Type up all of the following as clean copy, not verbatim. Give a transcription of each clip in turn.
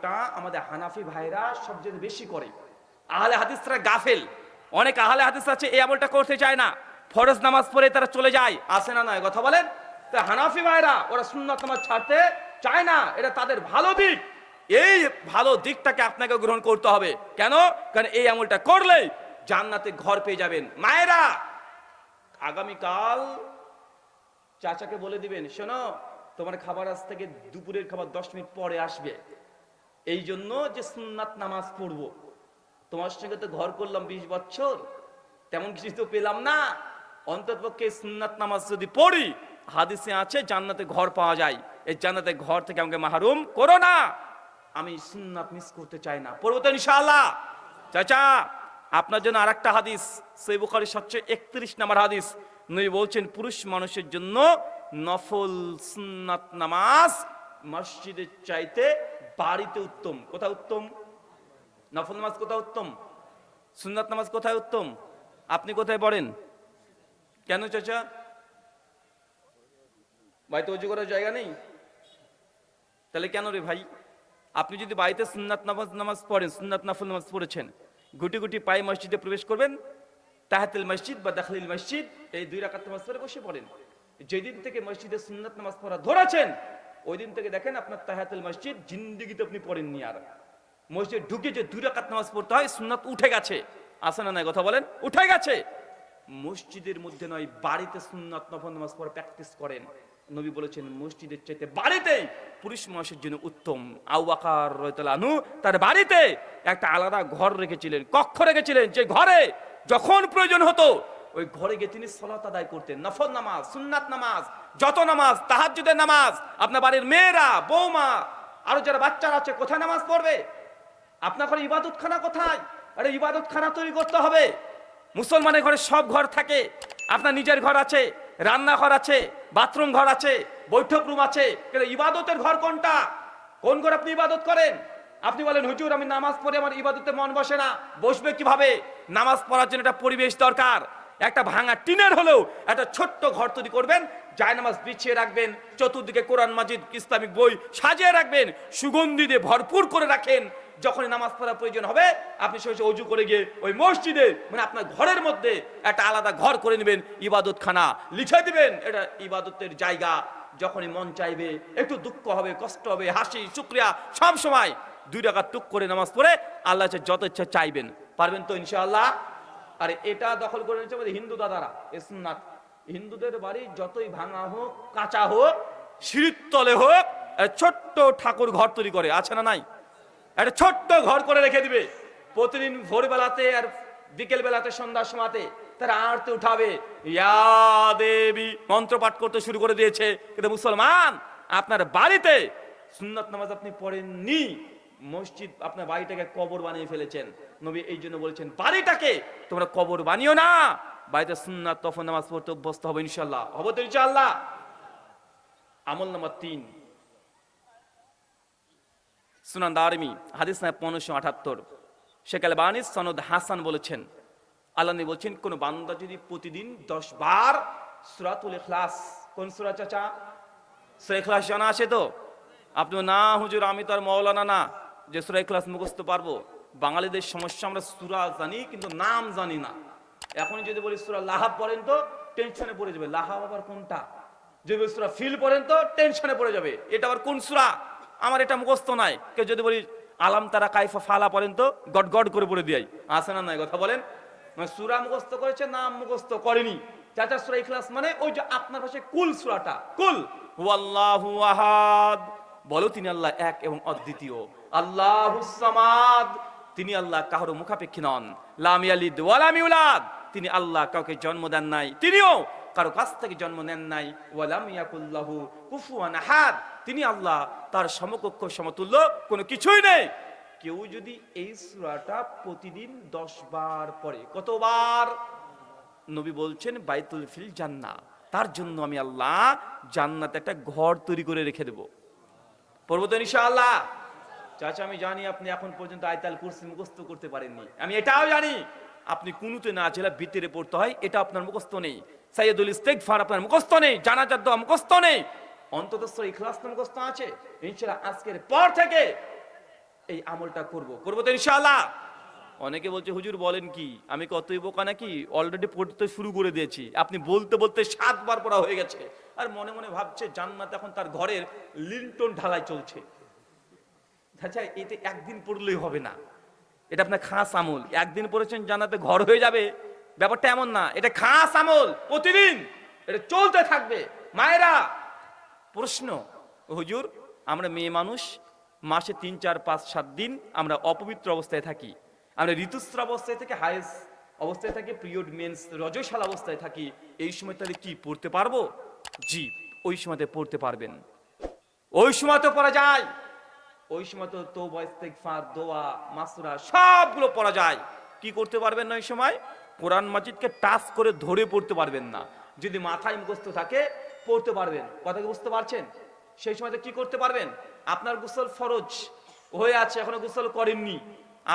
আমলটা আমাদের হানাফি ভাইরা সবচেয়ে বেশি করে, আহলে হাদিসরা গাফেল। অনেক আহলে হাদিস আছে এই আমলটা করতে চায় না, ফরজ নামাজ পড়ে তারা চলে যায়, আসে না নয় কথা বলেন। তো হানাফি ভাইরা ওরা সুন্নাত নামাজ ছাড়তে চায় না, এটা তাদের ভালো দিক। এই ভালো দিকটাকে আপনাকে গ্রহণ করতে হবে। কেন? কারণ এই আমলটা করলে জান্নাতে ঘর পেয়ে যাবেন। মায়েরা, আগামীকাল চাচাকে বলে দিবেন, শোনো তোমার খাবার আজ থেকে দুপুরের খাবার 10 মিনিট পরে আসবে, এই জন্য যে সুন্নাত নামাজ পড়বো। তোমার সঙ্গে তো ঘর করলাম 20 বছর, তেমন কিছু তো পেলাম না, অন্ততপক্ষে সুন্নাত নামাজ যদি পড়ি, হাদিসে আছে জান্নাতে ঘর পাওয়া যায়, এই জান্নাতে ঘর থেকে আমাকে মাহরুম করো না। আমি সুন্নাত মিস করতে চাই না, পড়বো তো ইনশাআল্লাহ। চাচা আপনার জন্য আরেকটা হাদিস, সহিহ বুখারী 731 নম্বর হাদিস। নবী বলছেন পুরুষ মানুষের জন্য নফল সুন্নাত নামাজ মসজিদের চাইতে বাড়িতে উত্তম। কোথায় উত্তম? নফল নামাজ কোথায় উত্তম? সুন্নাত নামাজ কোথায় উত্তম? আপনি কোথায় পড়েন? কেন চাচা? বাড়িতে ওযু করার জায়গা নেই? তাহলে কেন রে ভাই? আপনি যদি বাড়িতে সুন্নাত নামাজ পড়েন, সুন্নাত নফল নামাজ পড়েছেন, গুটি গুটি পায়ে মসজিদে প্রবেশ করবেন, তাহাতুল মসজিদ বা দাখিলুল মসজিদ, এই 2 রাকাত নামাজ পড়ে বসে পড়েন। যেদিন থেকে মসজিদে সুন্নাত নামাজ পড়া ধরেছেন, ওই দিন থেকে দেখেন আপনার তাহাতুল মসজিদ জিন্দেগিতে আপনি পড়েননি। আর মসজিদে ঢুকে যে 2 রাকাত নামাজ পড়তে হয়, সুন্নাত উঠে গেছে, আছে না নাই কথা বলেন? উঠে গেছে। মসজিদের মধ্যে নয়, বাড়িতে সুন্নাত নফল নামাজ পড়া প্র্যাকটিস করেন। নবী বলেছেন মসজিদের চাইতে বাড়িতেই পুরুষ মানুষের জন্য উত্তম। আবু বকর রাদিয়াল্লাহু আনহু তার বাড়িতে একটা আলাদা ঘর রেখেছিলেন, কক্ষ রেখেছিলেন, যে ঘরে যখন প্রয়োজন হতো ওই ঘরে গিয়ে তিনি সালাত আদায় করতেন। নফল নামাজ, সুন্নাত নামাজ, যত নামাজ, তাহাজ্জুদের নামাজ। আপনার বাড়ির মেয়েরা, বৌমা, আরো যারা বাচ্চারা আছে কোথায় নামাজ পড়বে? আপনার ঘরে ইবাদতখানা কোথায়? আরে ইবাদতখানা তৈরি করতে হবে। মুসলমানের ঘরে সব ঘর থাকে, আপনার নিজের ঘর আছে, রান্নাঘর আছে, বাথরুম ঘর আছে, বৈঠক রুম আছে, কিন্তু ইবাদতের ঘর কোনটা? কোন ঘর আপনি ইবাদত করেন? আপনি বলেন হুজুর আমি নামাজ পড়ে আমার ইবাদতে মন বসে না। বসবে কিভাবে? নামাজ পড়ার জন্য একটা পরিবেশ দরকার। একটা ভাঙা টিনের হলেও একটা ছোট্ট ঘর তৈরি করবেন, জায়নামাজ বিছিয়ে রাখবেন, চতুর্দিকে কোরআন মাজিদ, ইসলামিক বই সাজিয়ে রাখবেন, সুগন্ধি দিয়ে ভরপুর করে রাখেন। যখনই নামাজ পড়ার প্রয়োজন হবে আপনি সে ওযু করে গিয়ে ওই মসজিদে, মানে আপনার ঘরের মধ্যে একটা আলাদা ঘর করে নেবেন, ইবাদতখানা লিখে দিবেন, এটা ইবাদতের জায়গা। যখনই মন চাইবে, একটু দুঃখ হবে, কষ্ট হবে, হাসি শুকরিয়া সব সময় 2 রাকাত টুক করে নামাজ পড়ে আল্লাহ যত ইচ্ছা চাইবেন। পারবেন তো ইনশাআল্লাহ? আরে এটা দখল করে নিচ্ছে আমাদের হিন্দু দাদারা। এ সুন্নাত হিন্দুদের বাড়ি যতই ভাঙা হোক, কাঁচা হোক, সিঁড়ির তলে হোক, ছোট্ট ঠাকুর ঘর তৈরি করে, আছে না নাই? একটা ছোট্ট ঘর করে রেখে দিবে। প্রতিদিন ভোরবেলাতে আর বিকেল বেলাতে, সন্ধ্যার সময়তে তারা আরতি উঠাবে, ইয়া দেবী মন্ত্র পাঠ করতে শুরু করে দিয়েছে। কিন্তু মুসলমান আপনার বাড়িতে সুন্নাত নামাজ আপনি পড়েননি, মসজিদ আপনার বাড়িটাকে কবর বানিয়ে ফেলেছেন। নবী এই জন্য বলেছেন বাড়িটাকে তোমরা কবর বানিও না, বাড়িতে সুন্নাত নফল নামাজ পড়তে অভ্যস্ত হবে ইনশাআল্লাহ। হবে তো ইনশাআল্লাহ? আমল নাম্বার 3, সুনান দারমি হাদিস নাম্বার 1578, শেখ আলবানী সনদ হাসান বলেছেন, আল্লাহ নবী বলছেন কোন বান্দা যদি প্রতিদিন 10 বার সূরাতুল ইখলাস, কোন সূরা চাচা? সূরা ইখলাস জানা আছে তো? আপনি না হুজুর আমি তো আর মাওলানা না যে সূরা ইখলাস মুখস্থ পারবো। বাঙালিদের সমস্যা, আমরা সূরা জানি কিন্তু নাম জানি না। এখন যদি বলি সূরা লাহাব পড়েন তো টেনশনে পড়ে যাবে, লাহাব আবার কোনটা? যদি সূরা ফিল পড়েন তো টেনশনে পড়ে যাবে, এটা আবার কোন সূরা? আমার এটা মুখস্থ নাই। কেউ যদি বলি আলাম তারা কাইফা ফালা পড়েন তো গড গড করে পড়ে দিই, আছে না নাই কথা বলেন? মানে সূরা মুখস্থ করেছে, নাম মুখস্থ করেনি। চাচা সূরা ইখলাস মানে ওই যে আপনার ভাষায় কুল সূরাটা, কুল হুয়াল্লাহু আহাদ, বলো তিনি আল্লাহ এক এবং অদ্বিতীয়, আল্লাহুস সামাদ, তিনি আল্লাহ কারো মুখাপেক্ষী নন, লাম ইয়ালিদ ওয়া লাম ইউলাদ, তিনি আল্লাহ কাউকে জন্ম দেন নাই, তিনিও কারো কাছ থেকে জন্ম নেন নাই, ওয়া লাম ইয়াকুল্লাহু কুফুয়ান আহাদ, তিনি আল্লাহ তার সমকক্ষ সমতুল্য কোনো কিছুই নেই। কেউ যদি এই সূরাটা প্রতিদিন 10 বার পড়ে, কতবার? নবী বলছেন বাইতুল ফিল জান্নাহ, তার জন্য আমি আল্লাহ জান্নাতে একটা ঘর তৈরি করে রেখে দেব। পড়বো তো ইনশাআল্লাহ? চাচা আমি জানি আপনি এখন পর্যন্ত আয়াতুল কুরসি মুখস্থ করতে পারেননি, আমি এটাও জানি আপনি কুনুতে না জেলা ভিতরে পড়তে হয়, এটা আপনার মুখস্থ নেই। সাইয়্যিদুল ইস্তিগফার আপনার মুখস্থ নেই, জানাজার দোয়া মুখস্থ নেই, অন্তত সূরা ইখলাস মুখস্থ আছে। ইনশাআল্লাহ আজকের পর থেকে এই আমলটা করবো তো ইনশাআল্লাহ। অনেকে বলছে হুজুর বলেন কি, আমি কতই বোকা নাকি, অলরেডি পড়তে শুরু করে দিয়েছি, আপনি বলতে বলতে 7 বার পড়া হয়ে গেছে, আর মনে মনে ভাবছে জান্নাত এখন তার ঘরের লিন্টন ঢালাই চলছে। আচ্ছা, এতে একদিন পড়লেই হবে না, এটা আপনার খাস আমল। একদিন পড়েছেন জান্নাতে ঘর হয়ে যাবে, ব্যাপারটা এমন না, এটা খাস আমল, প্রতিদিন এটা চলতে থাকবে। মায়েরা প্রশ্ন, হুজুর আমরা মেয়ে মানুষ, মাসে 3, 4, 5, 7 দিন আমরা অপবিত্র অবস্থায় থাকি, আমরা ঋতুস্রাব অবস্থায় থেকে হায়েস অবস্থায় থাকি, পিরিয়ড মেন্স রজস্বাল অবস্থায় থাকি, এই সময় তাহলে কি পড়তে পারবো? জি, ওই সময়তে পড়তে পারবেন, ওই সময় তো পড়া যায়, ওই সময় তো তওবা ইস্তিগফার দোয়া মাসুরা সবগুলো পড়া যায়। কি করতে পারবেন না ওই সময়? কোরআন মাজিদকে টাচ করে ধরে পড়তে পারবেন না, যদি মাথায় মুখস্থ থাকে পড়তে পারবেন। কথা কি বুঝতে পারছেন? সেই সময়তে কি করতে পারবেন? আপনার গোসল ফরজ হয়ে আছে, এখনো গোসল করেননি,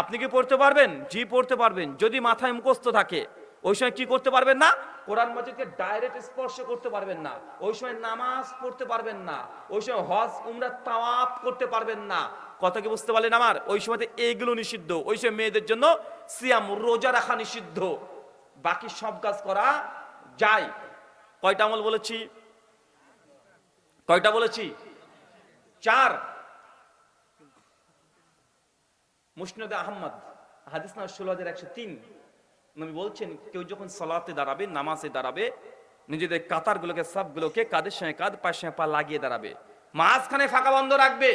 আপনি কি পড়তে পারবেন? জি পড়তে পারবেন, যদি মাথায় মুখস্থ থাকে। ওই সময় কি করতে পারবেন না? কোরআন মাজিদকে ডাইরেক্ট স্পর্শ করতে পারবেন না, ওই সময় নামাজ পড়তে পারবেন না, ওই সময় হজ উমরা তাওয়াফ করতে পারবেন না। কথা কি বুঝতে পারলেন আমার? ওই সময়তে এইগুলো নিষিদ্ধ। ওই সময় মেয়েদের জন্য সিয়াম রোজা রাখা নিষিদ্ধ, বাকি সব কাজ করা যায়। কয়টা আমল বলেছি? কয়টা বলেছি? 4। মুসনাদে আহমদ হাদিস নাম্বার 16103, নবী বলছেন কেউ যখন সালাতে দাঁড়াবে, নামাজে দাঁড়াবে, নিজেদের কাতারগুলোকে সবগুলোকে কাঁধের সঙ্গে কাঁধ, পায়ের সঙ্গে পা লাগিয়ে দাঁড়াবে, মাঝখানে ফাঁকা বন্ধ রাখবে।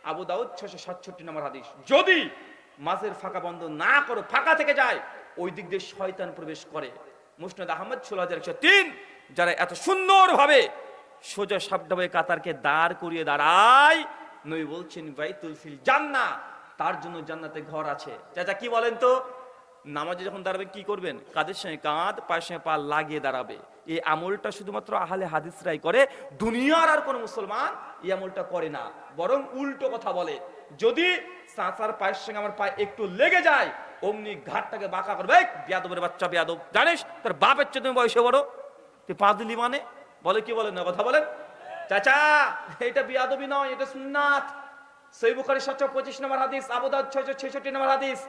আবু দাউদ 667 নম্বর হাদিস। যদি মাঝের ফাঁকা বন্ধ না করো, ফাঁকা থেকে যায়, ওই দিক দিয়ে শয়তান প্রবেশ করে। মুসনাদ আহমদ 16103। যারা এত সুন্দর ভাবে সোজা সাপটাবে কাতারকে দাঁড় করিয়ে দাঁড়ায়, নবী বলছেন বাইতুল ফিল জান্নাহ, তার জন্য জান্নাতে ঘর আছে। চাচা কি বলেন তো? নামাজে যখন দাঁড়াবে কি করবেন? কাঁধের সঙ্গে কাঁধ, পায়ের সঙ্গে পা লাগিয়ে দাঁড়াবে। এই আমলটা শুধুমাত্র আহলে হাদিসরাই করে, দুনিয়ার আর কোনো মুসলমান এই আমলটা করে না। বরং উল্টো কথা বলে, যদি চাচার পায়ের সঙ্গে আমার পায়ে একটু লেগে যায়, অমনি ঘাটটাকে বাঁকা করবে, বিয়াদবের বাচ্চা বিয়াদব, জানিস তোর বাপের চেয়ে তুমি বয়সে বড়, তুই পা দিলি মানে? বলে কি বলেন না? কথা বলেন চাচা, এটা বিয়াদবি নয়, এটা সুন্নাত। সহিহ বুখারী 725 নম্বর হাদিস, আবু দাউদ 666 নম্বর হাদিস।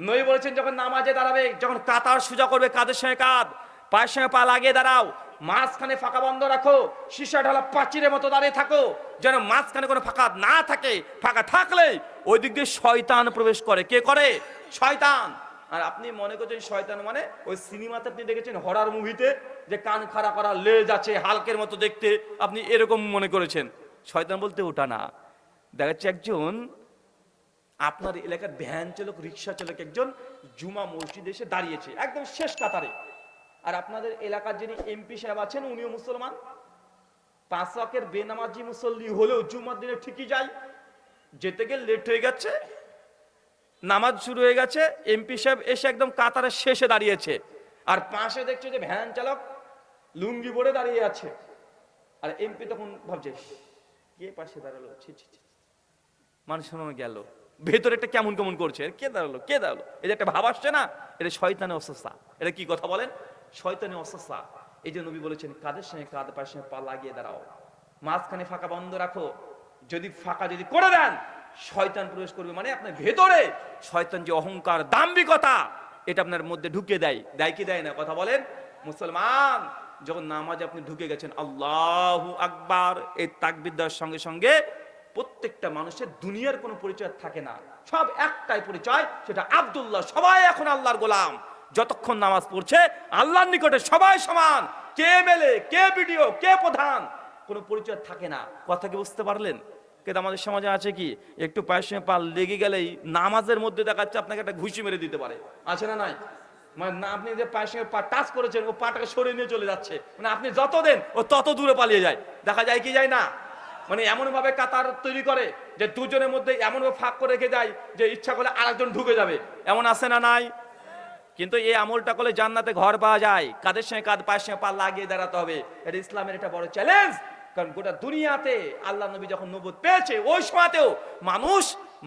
নবী বলেছেন যখন নামাজে দাঁড়াবে, যখন কাতার সোজা করবে, কাঁধের সঙ্গে কাঁধ, পায়ের সঙ্গে পা লাগিয়ে দাঁড়াও, মাঝখানে ফাঁকা বন্ধ রাখো, সীসা ঢালা প্রাচীরের মতো দাঁড়িয়ে থাকো, যেন মাঝখানে কোনো ফাঁকা না থাকে। ফাঁকা থাকলে ওই দিক দিয়ে শয়তান প্রবেশ করে। কে করে? শয়তান। আর আপনি মনে করছেন শয়তান মানে ওই সিনেমাতে আপনি দেখেছেন হরর মুভিতে যে কান খাড়া করা, লেজ আছে, হালকের মতো দেখতে, আপনি এরকম মনে করেছেন। শয়তান বলতে ওটা না। দেখা যাচ্ছে একজন আপনার এলাকার ভ্যান চালক, রিক্সা চালক একজন জুমা মসজিদে এসে দাঁড়িয়েছে একদম শেষ কাতারে। আর আপনাদের এলাকার যিনি এমপি সাহেব আছেন, উনিও মুসলমান, 5 ওয়াক্তের বেনামাজি মুসল্লি হলেও জুমার দিনে ঠিকই যায়। যেতে গেলে লেট হয়ে গেছে, নামাজ শুরু হয়ে গেছে, এমপি সাহেব এসে একদম কাতারের শেষে দাঁড়িয়েছে, আর পাশে দেখছে যে ভ্যান চালক লুঙ্গি পরে দাঁড়িয়ে আছে। আর এমপি তখন ভাবছে কে পাশে দাঁড়ালো, ছি ছি ছি, মানুষ গেল, ভেতরে একটা কেমন কেমন করছে, কে দাঁড়ালো কে দাঁড়ালো, এটা একটা ভাব আসছে না? এটা শয়তানের অস্বস্থা। এটা কি কথা বলেন? শয়তানের অস্বস্থা। এই যে নবী বলেছেন কাঁধের সঙ্গে কাঁধ, পায়ের সঙ্গে পা লাগিয়ে দাঁড়াও, মাঝখানে ফাঁকা বন্ধ রাখো। যদি ফাঁকা যদি করে দেন, শয়তান প্রবেশ করবে। মানে আপনার ভেতরে শয়তান যে অহংকার, দাম্ভিকতা, এটা আপনার মধ্যে ঢুকে দেয়। দেয় কি দেয় না? কথা বলেন। মুসলমান যখন নামাজে আপনি ঢুকে গেছেন, আল্লাহু আকবার, এই তাকবীর দেওয়ার সঙ্গে সঙ্গে প্রত্যেকটা মানুষের দুনিয়ার কোনো পরিচয় থাকে না, সব একটাই পরিচয়, সেটা আব্দুল্লাহ। সবাই এখন আল্লাহর গোলাম। যতক্ষণ নামাজ পড়ছে আল্লাহর নিকটে সবাই সমান। কে এমএলএ, কে বিডিও, কে প্রধান, কোনো পরিচয় থাকে না। কথা কি বুঝতে পারলেন? কিন্তু আমাদের সমাজে আছে কি, একটু পায়ের সঙ্গে পা লেগে গেলেই নামাজের মধ্যে দেখাচ্ছে আপনাকে একটা ঘুষি মেরে দিতে পারে। আছে না নাই? মানে না, আপনি যে পায়ের সঙ্গে পা টাচ করেছেন, ও পাটাকে সরিয়ে নিয়ে চলে যাচ্ছে, মানে আপনি যত দেন ও তত দূরে পালিয়ে যায়। দেখা যায় কি যায় না? মানে এমন ভাবে কাতার তৈরি করে যে দুজনের মধ্যে এমন ভাবে ফাঁক করে রেখে যায় যে ইচ্ছা করলে আরেকজন ঢুকে যাবে। এমন আছে না নাই? কিন্তু এই আমলটা করলে জান্নাতে ঘর পাওয়া যায়। কাদের সঙ্গে কাঁধ, পায়ের সঙ্গে পা লাগিয়ে দাঁড়াতে হবে। এটা ইসলামের একটা বড় চ্যালেঞ্জ। কারণ গোটা দুনিয়াতে আল্লাহ নবী যখন নবুয়ত পেয়েছে, ওই সময়তেও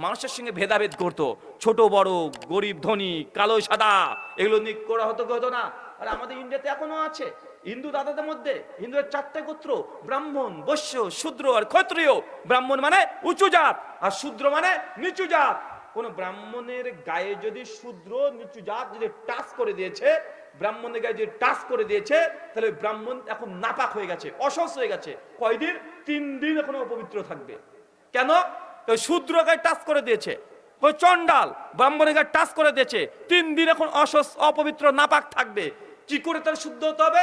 মানুষের সঙ্গে ভেদাভেদ করতো। ছোট বড়, গরিব ধনী, কালো সাদা, এগুলো নিয়ে করা হতো না। আর আমাদের ইন্ডিয়াতে এখনো আছে। হিন্দু দাদাদের মধ্যে হিন্দুদের 4টে গোত্র, ব্রাহ্মণ, বৈশ্য, শূদ্র আর ক্ষত্রিয়। ব্রাহ্মণ মানে উঁচু জাত আর শূদ্র মানে নিচু জাত। কোন ব্রাহ্মণের গায়ে যদি শূদ্র নিচু জাত যদি টাচ করে দিয়েছে, ব্রাহ্মণের গায়ে যদি টাচ করে দিয়েছে, তাহলে ব্রাহ্মণ এখন নাপাক হয়ে গেছে, অসহ্য হয়ে গেছে। কয়দিন? 3 দিন এখন অপবিত্র থাকবে। কেন? শূদ্র গায়ে টাচ করে দিয়েছে, চন্ডাল ব্রাহ্মণের গায়ে টাচ করে দিয়েছে, 3 দিন এখন অপবিত্র নাপাক থাকবে। কি করে তার শুদ্ধ হতে হবে?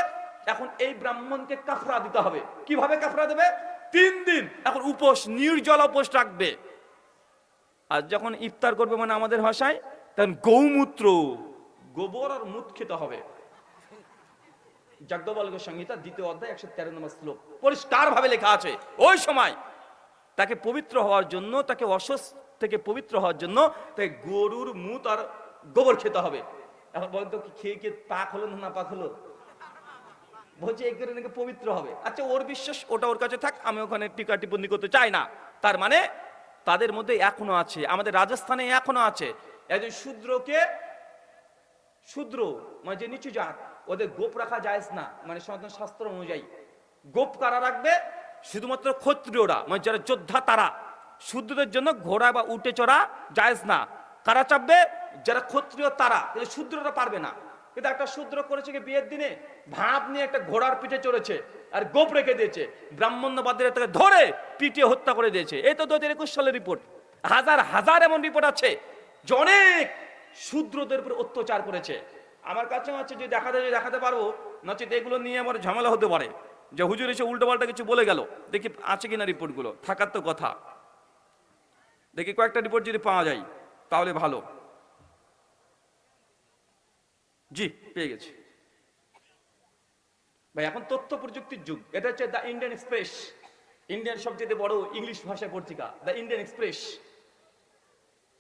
এখন এই ব্রাহ্মণকে কাফরা দিতে হবে। কিভাবে কাফরা দেবে? 3 দিন এখন উপোস, নির্জল উপোস রাখবে। আর যখন ইফতার করবে মানে আমাদের ভাষায়, তখন গৌমূত্র, গোবর আর মুত খেতে হবে। যাজ্ঞবল্ক্য সংহিতা 2য় অধ্যায় 113 নম্বর শ্লোক পরিষ্কার ভাবে লেখা আছে। ওই সময় তাকে পবিত্র হওয়ার জন্য, তাকে অসুস্থ থেকে পবিত্র হওয়ার জন্য তাই গরুর মুত আর গোবর খেতে হবে। এখন বলেন তো, খেয়ে খেয়ে পাক হলো না পাক হলো? বলছে এই করে নাকি পবিত্র হবে। আচ্ছা, ওর বিশ্বাস, ওটা ওর কাছে থাক, আমি ওখানে টিকা টিপ্পনী করতে চাই না। তার মানে তাদের মধ্যে এখনো আছে, আমাদের রাজস্থানে এখনো আছে, একজন শূদ্রকে, শূদ্র মানে যে নিচু জাত, ওদের গোপ রাখা জায়েজ না, মানে সনাতন শাস্ত্র অনুযায়ী। গোপ কারা রাখবে? শুধুমাত্র ক্ষত্রিয়রা, মানে যারা যোদ্ধা তারা। শূদ্রদের জন্য ঘোড়া বা উটে চড়া জায়েজ না। কারা চাপবে? যারা ক্ষত্রিয় তারা, কিন্তু শূদ্ররা পারবে না। কিন্তু একটা শূদ্র করেছে কি, বিয়ের দিনে ভাব নিয়ে একটা ঘোড়ার পিঠে চড়েছে আর গোপ রেখে দিয়েছে, ব্রাহ্মণ্যবাদীরা তাকে ধরে পিটিয়ে হত্যা করে দিয়েছে। এই তো 2021 সালের রিপোর্ট। হাজার হাজার এমন রিপোর্ট আছে যে অনেক শূদ্রদের উপর অত্যাচার করেছে। আমার কাছে আছে, যে দেখাতে পারবো, নচেত এগুলো নিয়ে আমার ঝামেলা হতে পারে, যে হুজুর এসে উল্টো পাল্টা কিছু বলে গেল। দেখি আছে কিনা রিপোর্টগুলো, থাকার তো কথা। দেখি কয়েকটা রিপোর্ট যদি পাওয়া যায় তাহলে ভালো। জি, পেয়ে গেছি ভাই। এখন তথ্য প্রযুক্তির যুগ। এটা হচ্ছে দ্য ইন্ডিয়ান এক্সপ্রেস, ইন্ডিয়ার সবচেয়ে বড় ইংলিশ ভাষার পত্রিকা, দ্য ইন্ডিয়ান এক্সপ্রেস।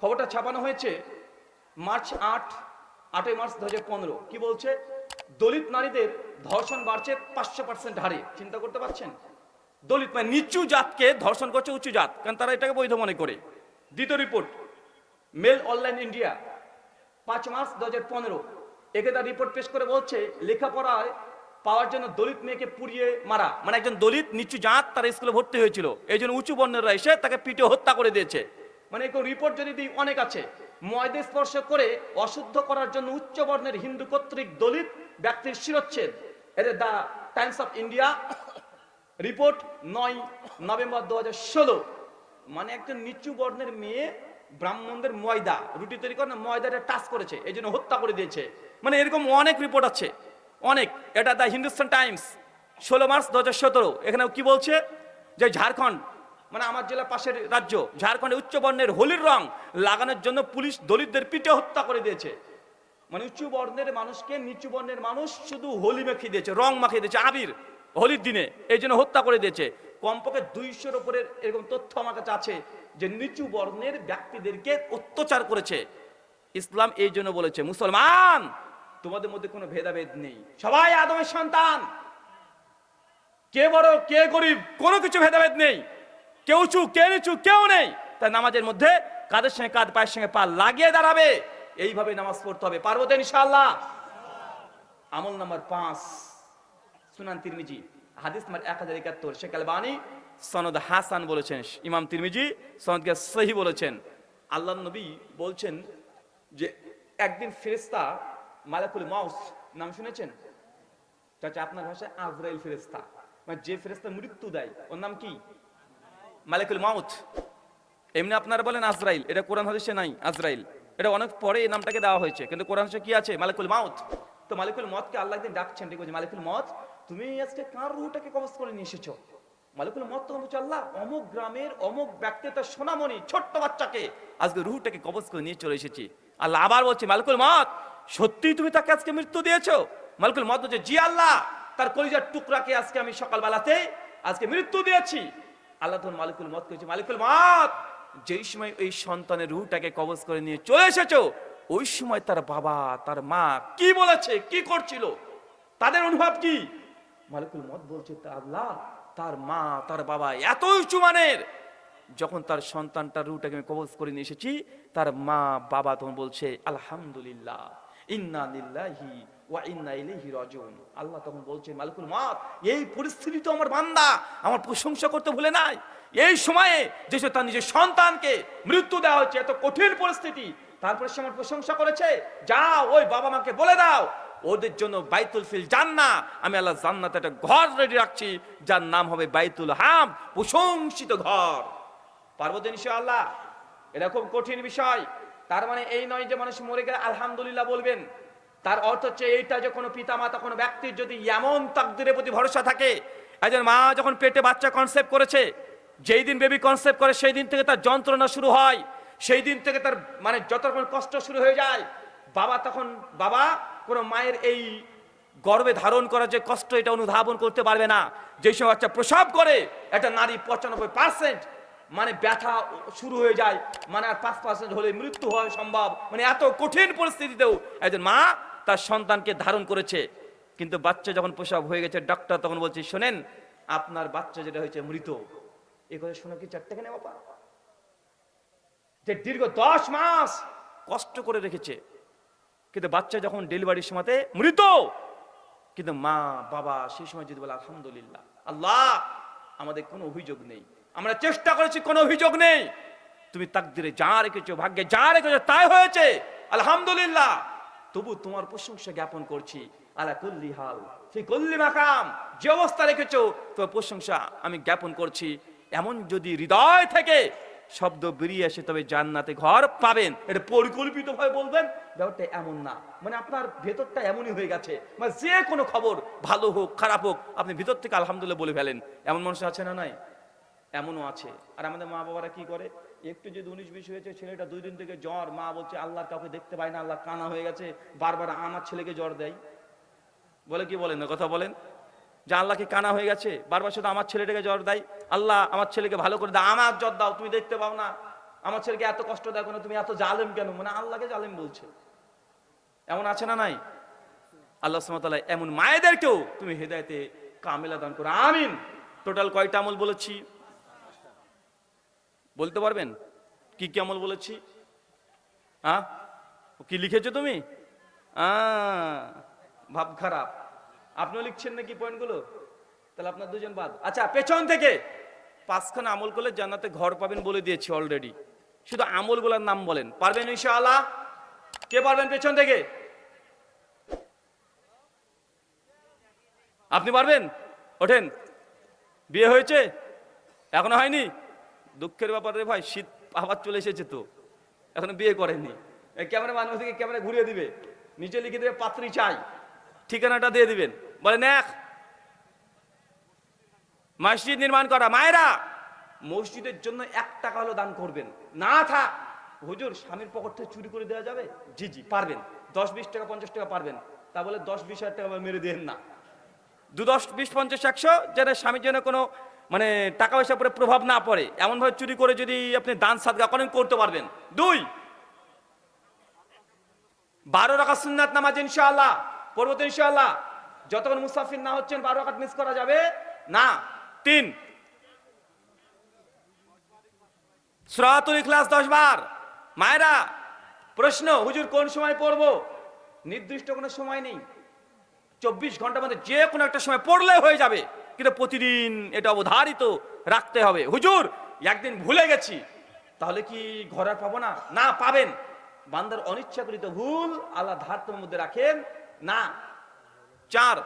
খবরটা ছাপানো হয়েছে মার্চ 8ই মার্চ 2015। কি বলছে? দলিত নারীদের ধর্ষণ বাড়ছে 500% হারে। চিন্তা করতে পারছেন? দলিত মানে নিচু জাতকে ধর্ষণ করছে উঁচু জাত, কারণ তারা এটাকে বৈধ মনে করে। দ্বিতীয় report, mail online India, 5 March 2015। একে তার রিপোর্ট পেশ করে বলছে, লেখাপড়ায় পাওয়ার জন্য দলিত মেয়েকে পুড়িয়ে মারা, মানে একজন দলিত নিচু জাত, তার স্কুলে ভর্তি হয়েছিল, এই জন্য উঁচু বর্ণেরা এসে তাকে পিটে হত্যা করে দিয়েছে। মানে এই রিপোর্ট যদি দিই অনেক আছে। ময়দা স্পর্শ করে অশুদ্ধ করার জন্য উচ্চ বর্ণের হিন্দু কর্তৃক দলিত ব্যক্তির শিরচ্ছেদ। এটা the Times of India report 9 November 2016। মানে একজন নিচু বর্ণের মেয়ে ব্রাহ্মণদের ময়দা রুটি তৈরি করে না, ময়দাটা টাচ করেছে, এই জন্য হত্যা করে দিয়েছে। মানে এরকম অনেক রিপোর্ট আছে, অনেক। এটা দ্য হিন্দুস্তান টাইমস 16 মার্চ 2017। এখানে কি বলছে? যে ঝাড়খণ্ড, মানে আমার জেলা পাশের রাজ্য, ঝাড়খণ্ডে উচ্চ বর্ণের হোলির রং লাগানোর জন্য পুলিশ দলিতদের পিটে হত্যা করে দিয়েছে। মানে উঁচু বর্ণের মানুষকে নিচু বর্ণের মানুষ শুধু হোলি মাখিয়ে দিয়েছে, রং মাখিয়ে দিয়েছে, আবির হোলির দিনে, এই জন্য হত্যা করে দিয়েছে। কমপক্ষে 200-র উপরে এরকম তথ্য আমার কাছে আছে যে নিচু বর্ণের ব্যক্তিদেরকে অত্যাচার করেছে। ইসলাম এই জন্য বলেছে, মুসলমান তোমাদের মধ্যে কোনো ভেদাভেদ নেই, সবাই আদমের সন্তান, কে বড় কে গরিব কোনো কিছু ভেদাভেদ নেই, কেউ উঁচু কে নিচু কেউ নেই। তাই নামাজের মধ্যে কাদের সঙ্গে কাঁধ, পায়ের সঙ্গে পা লাগিয়ে দাঁড়াবে, এইভাবে নামাজ পড়তে হবে। পারবো তো ইনশাআল্লাহ? আমল নাম্বার 5, সুনান তিরমিজি, হাদিস নাম্বার 1071। শেখ আলবানী সনদ হাসান বলেছেন, ইমাম তিরমিজি সনদকে সহি বলেছেন। আল্লাহর নবী বলছেন যে একদিন ফেরেশতা মালাকুল মাউত, নাম শুনেছেন? চাচা আপনার ভাষায় আজরাইল ফেরেশতা, মানে যে ফেরেশতা মৃত্যু দেয় ওর নাম কি? মালাকুল মাউত। এমনি আপনারা বলেন আজরাইল, এটা কোরআন হাদিসে নাই আজরাইল, এটা অনেক পরে এই নামটাকে দেওয়া হয়েছে, কিন্তু কোরআন হাদিসে কি আছে? মালাকুল মাউত। তো মালিকুল মতকে আল্লাহ একদিন ডাকছেন, ঠিক আছে, মালিকুল মত তুমি আজকে কার রুহটাকে কবজ করে নিয়ে এসেছো? মালিকুল মত তখন বলছে, আল্লাহ অমুক গ্রামের অমুক ব্যক্তি তার সোনামণি ছোট্ট বাচ্চাকে আজকে রুহটাকে কবজ করে নিয়ে চলে এসেছি। আল্লাহ আবার বলছে, মালিকুল মত সত্যি তুমি তাকে আজকে মৃত্যু দিয়েছো? মালিকুল মত বলছে, জি আল্লাহ, তার কলিজার টুকরাকে আজকে আমি সকালবেলাতে আজকে মৃত্যু দিয়েছি। আল্লাহ তখন মালিকুল মত করেছে, মালিকুল মত যেই সময় ওই সন্তানের রুহটাকে কবজ করে নিয়ে চলে এসেছো, ওই সময় তার বাবা তার মা কি বলেছে, কি করছিল, তাদের অনুভব কি? মালিকুল মত বলছে, আল্লাহ তার মা তার বাবা এত উঁচু মানের, যখন তার সন্তানটার রুহটাকে আমি কবজ করে নিয়ে এসেছি, তার মা বাবা তখন বলছে, আলহামদুলিল্লাহ, ইন্না লিল্লাহি ওয়া ইন্না ইলাইহি রাজিউন। আল্লাহ তখন বলছেন মালিকুল মউত, এই পরিস্থিতি তো আমার বান্দা আমার প্রশংসা করতে ভুলে নাই। এই সময়ে যে সে তার নিজের সন্তানকে মৃত্যু দেওয়া হচ্ছে, এত কঠিন পরিস্থিতি, তারপরে সে আমার প্রশংসা করেছে। যাও ওই বাবা মাকে বলে দাও ওদের জন্য বাইতুল ফিল জান্নাহ, আমি আল্লাহ জান্নাতে একটা ঘর রেডি রাখছি যার নাম হবে বাইতুল হাম, প্রশংসিত ঘর। পারবো তো ইনশাআল্লাহ? এরকম কঠিন বিষয়। তার মানে এই নয় যে মানুষ মরে গেলে আলহামদুলিল্লাহ বলবেন। তার অর্থ হচ্ছে এইটা যে কোনো পিতা মাতা কোনো ব্যক্তির যদি এমন তাকদীরের প্রতি ভরসা থাকে, একজন মা যখন পেটে বাচ্চা কনসেপ্ট করেছে, যেই দিন বেবি কনসেপ্ট করে সেই দিন থেকে তার যন্ত্রণা শুরু হয়, সেই দিন থেকে তার মানে যত রকম কষ্ট শুরু হয়ে যায়। বাবা কোনো মায়ের এই গর্ভে ধারণ করা যে কষ্ট, এটা অনুধাবন করতে পারবে না। যেই সময় বাচ্চা প্রসব করে একটা নারী 95% মানে ব্যথা শুরু হয়ে যায়, মানে আর 5% হলে মৃত্যু হওয়া সম্ভব। মানে এত কঠিন পরিস্থিতিতেও একজন মা তার সন্তানকে ধারণ করেছে, কিন্তু বাচ্চা যখন প্রসব হয়ে গেছে, ডাক্তার তখন বলছে শোনেন আপনার বাচ্চা যেটা হয়েছে মৃত। এই কথা শুনে কি চারটে কেন বাবা, যে দীর্ঘ 10 মাস কষ্ট করে রেখেছে, কিন্তু বাচ্চা যখন ডেলিভারির সময়তে মৃত, কিন্তু মা বাবা সেই সময় যদি বলে আলহামদুলিল্লাহ, আল্লাহ আমাদের কোনো অভিযোগ নেই, আমরা চেষ্টা করেছি কোনো অভিযোগ নেই, তুমি তাকদিরে যা রেখেছো, ভাগ্যে যা রেখেছো তাই হয়েছে, আলহামদুলিল্লাহ, তবু তোমার প্রশংসা জ্ঞাপন করছি। আলা কুল্লি হাল ফি কুল্লি মাকাম, যে অবস্থা রেখেছো তোমার প্রশংসা আমি জ্ঞাপন করছি। এমন যদি হৃদয় থেকে শব্দ বেরিয়ে আসে তবে জান্নাতে ঘর পাবেন। এটা পরিকল্পিত ভাবে বলবেন, ব্যাপারটা এমন না, মানে আপনার ভেতরটা এমনই হয়ে গেছে, মানে যে কোনো খবর ভালো হোক খারাপ হোক আপনি ভিতর থেকে আলহামদুলিল্লাহ বলে ফেলেন। এমন মানুষ আছে না? নাই, এমনও আছে। আর আমাদের মা বাবারা কি করে, একটু যদি 19-20 হয়েছে, ছেলেটা 2 দিন থেকে জ্বর, মা বলছে আল্লাহর কাউকে দেখতে পায় না, আল্লাহ কানা হয়ে গেছে, বারবার আমার ছেলেকে জ্বর দেয়। বলে কি বলেন না, কথা বলেন যে আল্লাহ কি কানা হয়ে গেছে, বারবার শুধু আমার ছেলেটাকে জ্বর দেয়, আল্লাহ আমার ছেলেকে ভালো করে দাও, আমার জ্বর দাও, তুমি দেখতে পাও না, আমার ছেলেকে এত কষ্ট দেখো না, তুমি এত জালেম কেন, মানে আল্লাহকে জালেম বলছে। এমন আছে না? নাই। আল্লাহ সুবহানাহু ওয়া তাআলা এমন মায়েদেরকেও তুমি হেদায়েতে কামিলা দান করো, আমিন। টোটাল কয়টা আমল বলেছি বলতে পারবেন? কি কি আমল বলেছি? হ্যাঁ, কি লিখেছো তুমি? ভাব খারাপ, আপনিও লিখছেন নাকি পয়েন্টগুলো? তাহলে আপনার দুজন বাদ। আচ্ছা, পেছন থেকে 5খানা আমল করলে জান্নাতে ঘর পাবেন বলে দিয়েছি অলরেডি। শুধু আমলগুলোর নাম বলেন, পারবেন ইনশাআল্লাহ? কে পারবেন পেছন থেকে? আপনি পারবেন? ওঠেন। বিয়ে হয়েছে? এখনো হয়নি? দুঃখের ব্যাপার রে ভাই, শীত আবার চলে এসেছে তো, এখনো বিয়ে করেননি। ক্যামেরা মানুষ থেকে ক্যামেরা ঘুরিয়ে দিবে, নিচে লিখে দেবে পাত্রী চাই, ঠিকানাটা দিয়ে দিবেন, বলেন এক। মসজিদ নির্মাণ করা, মায়েরা মসজিদের জন্য 1 টাকা হলো দান করবেন। না থাক হুজুর স্বামীর পকেট থেকে চুরি করে দেওয়া যাবে, জি জি পারবেন, 10-20 টাকা 50 টাকা পারবেন, তা বলে 10-20 হাজার টাকা মেরে দেন না। 10-20-50-100 যেন স্বামীর জন্য কোনো মানে টাকা পয়সা পরে প্রভাব না পড়ে, এমন ভাবে চুরি করে যদি আপনি দান সাদকা করেন করতে পারবেন। 2, 12 রাকাত সুন্নাত নামাজ ইনশাআল্লাহ পড়বো তো ইনশাআল্লাহ, যতক্ষণ মুসাফির না হচ্ছেন 12 রাকাত মিস করা যাবে না। 3, সূরাতুল ইখলাস 10 বার। মায়েরা প্রশ্ন, হুজুর কোন সময় পড়বো? নির্দিষ্ট কোনো সময় নেই, 24 ঘন্টার মধ্যে যে কোনো একটা সময় পড়লে হয়ে যাবে, কিন্তু প্রতিদিন এটা অবধারিত রাখতে হবে। হুজুর একদিন ভুলে গেছি, তাহলে কি ঘর আর পাবো না? না, পাবেন। বান্দার অনিচ্ছাকৃত ভুল আল্লাহ ধার্যের মধ্যে রাখেন না। 4,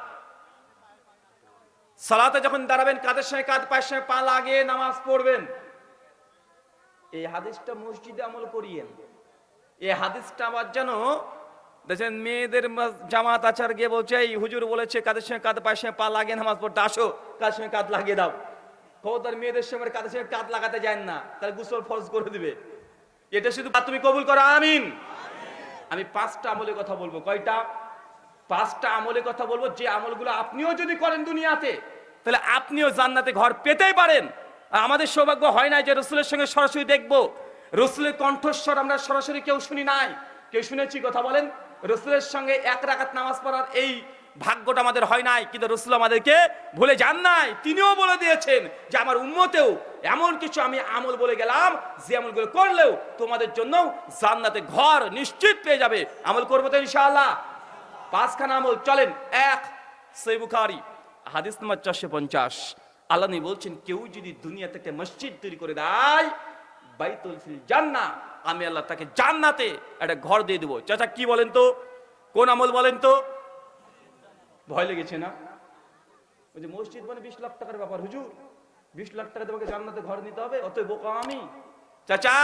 সালাতে যখন দাঁড়াবেন কাঁধের সঙ্গে কাঁধ, পায়ের সঙ্গে পা লাগিয়ে নামাজ পড়বেন। এই হাদিসটা মসজিদে আমল করিয়েন। এই হাদিসটা আবার যেন দেখেন মেয়েদের জামাত আচার গিয়ে বলছে এই হুজুর বলেছে কাঁধের সঙ্গে কাঁধ, পায়ের সঙ্গে পা লাগিয়ে নামাজ পড়তে, আসো কাঁধের সঙ্গে কাঁধ লাগিয়ে দাও। খবরদার মেয়েদের সঙ্গে কাঁধের সঙ্গে কাঁধ লাগাতে যান না, তাহলে গোসল ফরজ করে দিবে। এটা শুধু তুমি কবুল করো, আমিন। আমি 5টা আমলের কথা বলবো। কয়টা? 5টা আমলের কথা বলবো, যে আমলগুলো আপনিও যদি করেন দুনিয়াতে, তাহলে আপনিও জান্নাতে ঘর পেতেই পারেন। আমাদের সৌভাগ্য হয় না যে রসুলের সঙ্গে সরাসরি দেখবো, রসুলের কণ্ঠস্বর আমরা সরাসরি কেউ শুনি নাই। কেউ শুনেছি? কথা বলেন। রসুলের সঙ্গে 1 রাকাত নামাজ পড়ার এই ভাগ্যটা আমাদের হয় নাই, কিন্তু রসুল আমাদেরকে ভুলে যান নাই। তিনিও বলে দিয়েছেন যে আমার উম্মতেও এমন কিছু আমি আমল বলে গেলাম যে আমলগুলো করলেও তোমাদের জন্য জান্নাতে ঘর নিশ্চিত পেয়ে যাবে। আমল করবো তো ইনশাআল্লাহ? পাঁচখানা আমল চলেন। এক, সহিহ বুখারী হাদিস নম্বর 450, আল্লাহ নবী বলছেন কেউ যদি দুনিয়াতে একটা মসজিদ তৈরি করে দেয়, বাইতুল ফিল জান্নাহ, আমি আল্লাহ তাকে জান্নাতে একটা ঘর দিয়ে দেবো। চাচা কি বলেন তো, কোন আমল বলেন তো? ভয় লেগেছে না? ওই যে মসজিদ মানে 20 লাখ টাকার ব্যাপার, হুজুর 20 লাখ টাকা তোমাকে জান্নাতে ঘর নিতে হবে, অতএব বোকা আমি? চাচা,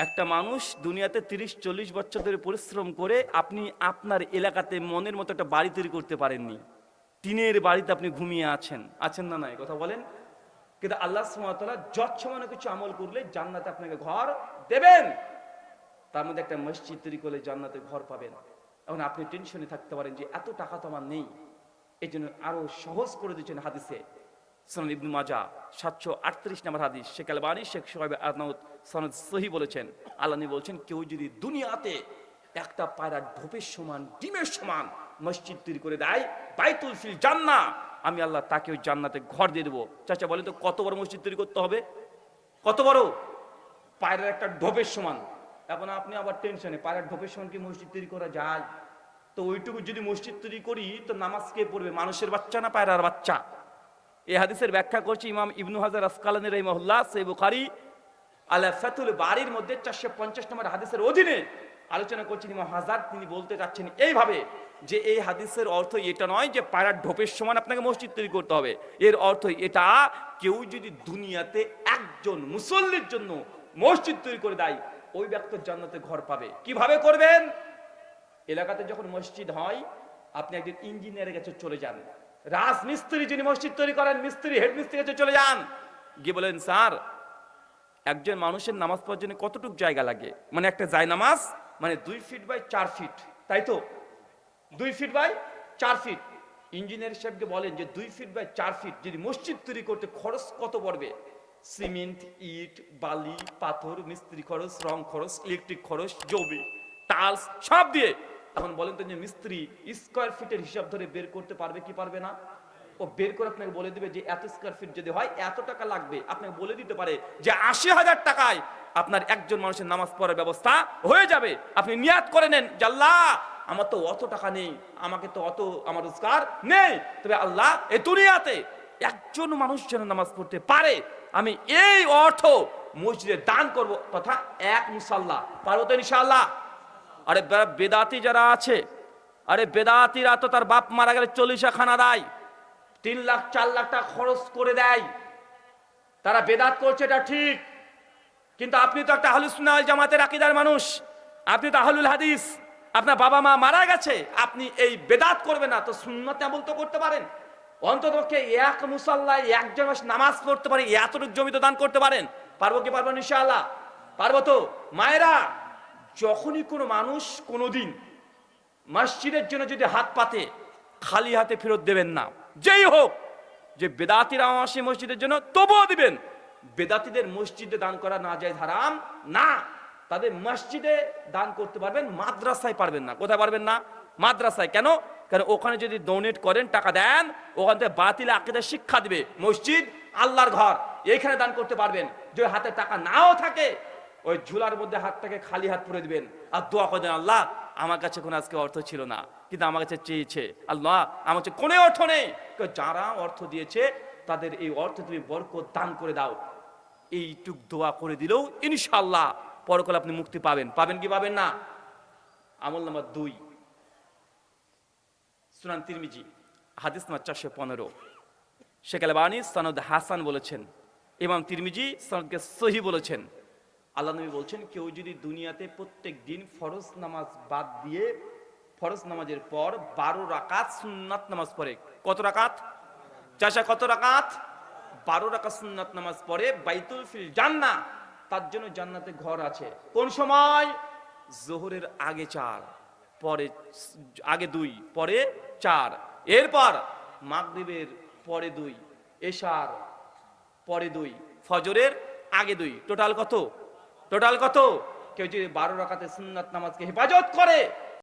একটা মানুষ দুনিয়াতে 30-40 বছর ধরে পরিশ্রম করে আপনি আপনার এলাকাতে মনের মতো একটা বাড়ি তৈরি করতে পারেননি। টিনের বাড়িতে আপনি ঘুমিয়ে আছেন না? নাই কথা বলেন। কিন্তু আল্লাহ সুবহানাহু ওয়া তাআলা যৎসামান্য কিছু আমল করলে জান্নাতে আপনাকে ঘর দেবেন। তার মধ্যে একটা মসজিদ তৈরি করলে জান্নাতে ঘর পাবেন। এখন আপনি টেনশনে থাকতে পারেন যে এত টাকা তো আমার নেই, এই জন্য আরো সহজ করে দিচ্ছেন হাদিসে। সুনান ইবনে মাজাহ 738 নম্বর হাদিস, শেখ আলবানী শেখ সোহাইব আরনাউত সনদ সহিহ বলেছেন, আল্লাহ নবী বলছেন কেউ যদি দুনিয়াতে একটা পায়রা ঢোপের সমান, ডিমের সমান মসজিদ তৈরি করে দেয়, বাইতুল ফিল জান্নাহ, আমি আল্লাহ তাকে ওই জান্নাতে ঘর দিয়ে দেবো। চাচা বলেন তো কত বড় মসজিদ তৈরি করতে হবে? কত বড়? পায়রার একটা ঢোপের সমান। এখন আপনি আবার টেনশনে, পায়রার ঢোপের সমান কি মসজিদ তৈরি করা যায়? তো ওইটুকু যদি মসজিদ তৈরি করি তো নামাজ কে পড়বে? মানুষের বাচ্চা না পায়রার বাচ্চা? এই হাদিসের ব্যাখ্যা করছে ইমাম ইবনু হাজার আসকালানী রাহিমাহুল্লাহ সহিহ বুখারী আলা ফাতুল বারীর মধ্যে 450 নম্বর হাদিসের অধীনে আলোচনা করছেন ইমাম হাজার। তিনি বলতে চাচ্ছেন এইভাবে যে এই হাদিসের অর্থ এটা নয় যে পায়রার ঢোপের সমান আপনাকে মসজিদ তৈরি করতে হবে। এর অর্থ এটা, কেউ যদি দুনিয়াতে একজন মুসল্লির জন্য মসজিদ তৈরি করে দেয়, ওই ব্যক্তি জান্নাতে ঘর পাবে। কিভাবে করবেন? এলাকাতে যখন মসজিদ হয়, আপনি একজন ইঞ্জিনিয়ারের কাছে চলে যান, রাজমিস্ত্রি যিনি মসজিদ তৈরি করেন, মিস্ত্রি, হেড মিস্ত্রির কাছে চলে যান, গিয়ে বলেন স্যার একজন মানুষের নামাজ পড়ার জন্য কতটুকু জায়গা লাগে? মানে একটা জায়নামাজ মানে 2 ফিট বাই 4 ফিট, তাই তো? 2 ফিট বাই 4 ফিট। ইঞ্জিনিয়ার সাহেবকে বলেন যে 2 ফিট বাই 4 ফিট যদি মসজিদ তৈরি করতে খরচ কত পড়বে? সিমেন্ট, ইট, বালি, পাথর, মিস্ত্রি খরচ, রং খরচ, ইলেকট্রিক খরচ, জমি, টাইলস সব দিয়ে। এখন বলেন তো যে মিস্ত্রি স্কয়ার ফিটের হিসাব ধরে বের করতে পারবে কি পারবে না? ও বের করে আপনাকে বলে দিবে যে এত স্কয়ার ফিট যদি হয় এত টাকা লাগবে। আপনাকে বলে দিতে পারে যে 80,000 টাকায় আপনার একজন মানুষের নামাজ পড়ার ব্যবস্থা হয়ে যাবে। আপনি নিয়াত করে নেন যে আল্লাহ আমার তো অত টাকা নেই, আমাকে তো অত আমার রোজগার নেই, তবে আল্লাহ এই দুনিয়াতে একজন মানুষ যেন নামাজ পড়তে পারে, আমি এই অর্থ মসজিদে দান করব, তথা এক মুসাল্লা। পারবো তো ইনশাআল্লাহ? আরে বেদাতি যারা আছে, আরে বেদাতিরা তো তার বাপ মারা গেলে 40 খানা দেয়, 3 লাখ 4 লাখ টাকা খরচ করে দেয়। তারা বেদাত করছে, এটা ঠিক, কিন্তু আপনি তো একটা আহলুস সুন্নাহ ওয়াল জামাতের আকীদার মানুষ, আপনি তো আহলুল হাদিস, আপনার বাবা মা মারা গেছে, আপনি এই বেদাত করবেন না, তো সুন্নাত আমল তো করতে পারেন। অন্ততপক্ষে এক মুসাল্লায় একজন নামাজ পড়তে পারে, এতটুকু জমি তো দান করতে পারেন। পারবো কি পারবেন? ইনশাআল্লাহ পারবো তো। মায়েরা, যখনই কোনো মানুষ কোনোদিন মসজিদের জন্য যদি হাত পাতে, খালি হাতে ফেরত দেবেন না। যেই হোক, যে বেদাতিরা আসে মসজিদের জন্য তবুও দিবেন। বেদাতিদের মসজিদে দান করা না যায়, হারাম না। তাদের মসজিদে দান করতে পারবেন, মাদ্রাসায় পারবেন না। কোথায় পারবেন না? মাদ্রাসায়। কেন? কারণ ওখানে যদি ডোনেট করেন, টাকা দেন, ওখান থেকে বাতিল আকীদা শিক্ষা দিবে। মসজিদ আল্লাহর ঘর, এইখানে দান করতে পারবেন। যদি হাতে টাকা নাও থাকে, ওই ঝুলার মধ্যে হাতটাকে খালি হাত পুরে দিবেন আর দোয়া করবেন, আল্লাহ আমার কাছে কোনো আজকে অর্থ ছিল না, কিন্তু আমার কাছে চেয়েছে, আল্লাহ আমার কাছে কোনো অর্থ নেই, যারা অর্থ দিয়েছে তাদের এই অর্থ তুমি বরকত দান করে দাও। এইটুক দোয়া করে দিলেও ইনশাআল্লাহ পরকালে আপনি মুক্তি পাবেন। পাবেন কি পাবেন না? আমল নাম্বার 2, সুনান তিরমিজি হাদিস নাম্বার 415, শেখ আলবানী সনদ হাসান বলেছেন, ইমাম তিরমিজি সনদকে সহিহ বলেছেন। আল্লাহ নবী বলছেন কেউ যদি দুনিয়াতে প্রত্যেক দিন ফরজ নামাজ বাদ দিয়ে ফরজ নামাজের পর 12 রাকাত সুন্নাত নামাজ পড়ে, কত রাকাত? চাচা কত রাকাত? 12 রাকাত সুন্নাত নামাজ পড়ে, বাইতুল ফিল জান্নাহ, তার জন্য জান্নাতে ঘর আছে। কোন সময়? যোহরের আগে 4, পরে আগে 2, পরে 4, এরপর মাগরিবের পরে 2, এশার পরে 2, ফজরের আগে 2, টোটাল কত? টোটাল কত? কেউ যদি 12 রাকাতে সুন্নাত নামাজকে হেফাজত করে